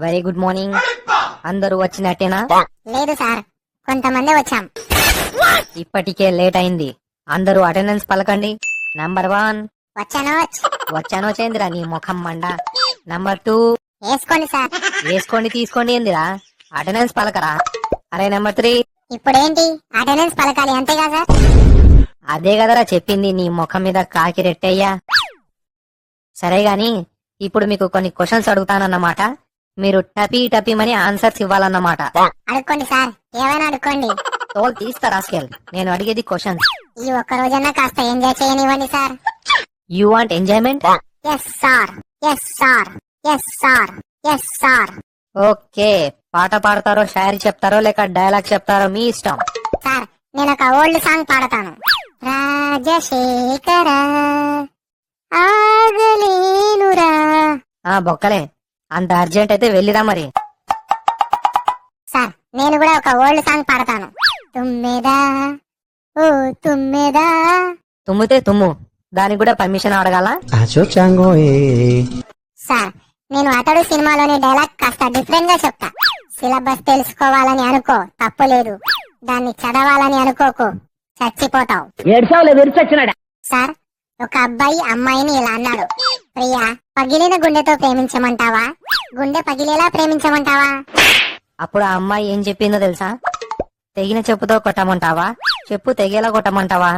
Very good morning. అందరూ వచ్చినట్టేనా? లేదు sir, కొంతమంది వచ్చాం. ఇప్పటికే లేట్ అయింది. అందరూ అటెండెన్స్ పలకండి. నంబర్ 1 వచ్చానో చేందిరా నీ ముఖం మండ. నంబర్ 2 వేసుకోండి సార్. వేసుకోండి తీసుకోండి ఏందిరా, అటెండెన్స్ పలకరా. అరే నంబర్ 3 ఇప్పుడేంటి అటెండెన్స్ పలకాలి అంతేగా సార్? అదే కదరా చెప్పింది, నీ ముఖం మీద కాకి రెట్టయ్యా. సరే గాని ఇప్పుడు మీకు కొన్ని క్వశ్చన్స్ అడుగుతానన్నమాట. మీరు టపీ టపీమని ఆన్సర్స్ ఇవ్వాలన్నమాట. అడుక్కోండి సార్, ఏమైనా అడుక్కోండి. తోలు తీస్తారా స్కేల్? నేను అడిగేది క్వశ్చన్స్. ఈ ఒక్క రోజన్నా కాస్త ఎంజాయ్ చేయనివ్వండి sir. You want enjoyment? Yes sir, yes sir, yes sir, yes sir. Okay, పాట పాడతారో షాయరీ చెప్తారో లేక డైలాగ్ చెప్తారో మీ ఇష్టం. సార్, నేను ఒక ఓల్డ్ సాంగ్ పాడతాను. రాజశేఖర ఆగలేనురా. బొక్కలే, అంత అర్జెంట్ అయితే వెళ్ళిరా మరి. సార్, నేను కూడా ఒక ఓల్డ్ సాంగ్ పాడతాను. తుమ్మెదా ఓ తుమ్మెదా. తుమ్మితే తుమ్ము, దానికి కూడా పర్మిషన్ అడగాల? సార్, నేను అతడు సినిమాలోని డైలాగ్ కాస్త డిఫరెంట్ గా చెప్తా. సిలబస్ తెలుసుకోవాలని అనుకో, తప్పులేదు. దాన్ని చదవాలని అనుకోకు, చచ్చిపోతావు. సార్, ఒక అబ్బాయి అమ్మాయిని ఇలా అన్నాడు. ప్రియా, పగిలిన గుండెతో ప్రేమించమంటావా, గుండె పగిలేలా ప్రేమించమంటావా? అప్పుడు ఆ అమ్మాయి ఏం చెప్పిందో తెలుసా? తెగిన చెప్పుతో కొట్టమంటావా, చెప్పు తెగేలా కొట్టమంటావా?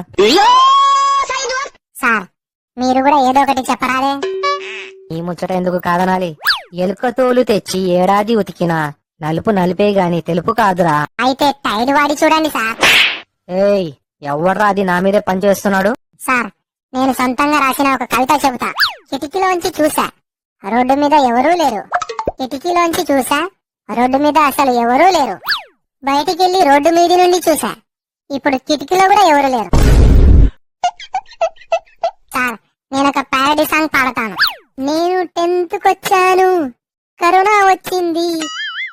సార్, మీరు కూడా ఏదో ఒకటి చెప్పరాదే. ఈ ముచ్చట ఎందుకు కాదనాలి? ఎలుక తోలు తెచ్చి ఏడాది ఉతికినా నలుపు నలిపే గాని తెలుపు కాదురా. అయితే టైడ్ వాడి చూడండి సార్. ఏయ్, ఎవర్రా అది నా మీదే పనిచేస్తున్నాడు? సార్, నేను సొంతంగా రాసిన ఒక కవిత చెబుతా. కిటికీలోంచి చూసా, రోడ్డు మీద ఎవరూ లేరు. కిటికీలోంచి చూసా, రోడ్డు మీద అసలు ఎవరూ లేరు. బయటికెళ్లి రోడ్డు మీది నుండి చూసా, ఇప్పుడు కిటికీలో కూడా ఎవరు లేరు. సార్, నేను ఒక ప్యారడీ సాంగ్ పాడతాను. నేను 10th కొచ్చాను, కరోనా వచ్చింది.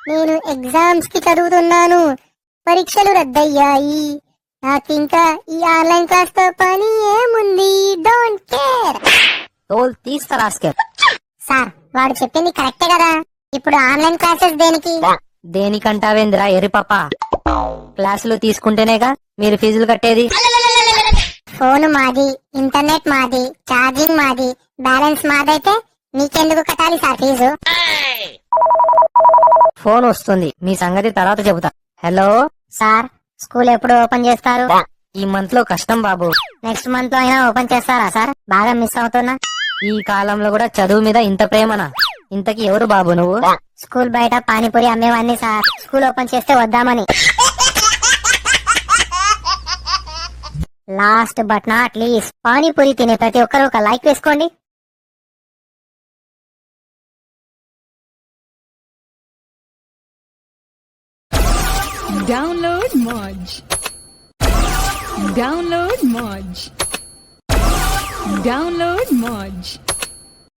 నేను ఎగ్జామ్స్ కి చదువుతున్నాను, పరీక్షలు రద్దయ్యాయి. నాకింకా ఈ ఆన్లైన్ క్లాస్ తో పని ఏముంది, డోంట్ కేర్. తోలు తీస్తారా స్కేల్? సార్, వాడు చెప్పింది కరెక్టే కదా. ఇప్పుడు ఆన్లైన్ క్లాసెస్ దేనికి? దేనికంటావేందిరా ఎరిపప్ప? క్లాసులు తీసుకుంటేనేగా మీరు ఫీజులు కట్టేది. ఫోన్ మాది, ఇంటర్నెట్ మాది, ఛార్జింగ్ మాది, బ్యాలెన్స్ మాదైతే మీకెందుకు కట్టాలి సార్ ఫీజు? ఫోన్ వస్తుంది, మీ సంగతి తర్వాత చెబుతా. హలో సార్, స్కూల్ ఎప్పుడు ఓపెన్ చేస్తారు? ఈ మంత్ లో కష్టం బాబు. నెక్స్ట్ మంత్ లో అయినా ఓపెన్ చేస్తారా సార్? బాగా మిస్ అవుతున్నా. ఈ కాలంలో కూడా చదువు మీద ఇంత ప్రేమనా? ఇంతకీ ఎవరు బాబు నువ్వు? స్కూల్ బయట పానీపూరి అమ్మేవాన్ని సార్, స్కూల్ ఓపెన్ చేస్తే వద్దామని. Last but not least, panipuri తినే ప్రతి ఒక్కరు ఒక లైక్ వేసుకోండి. Download Moj. Download Moj. Download Moj.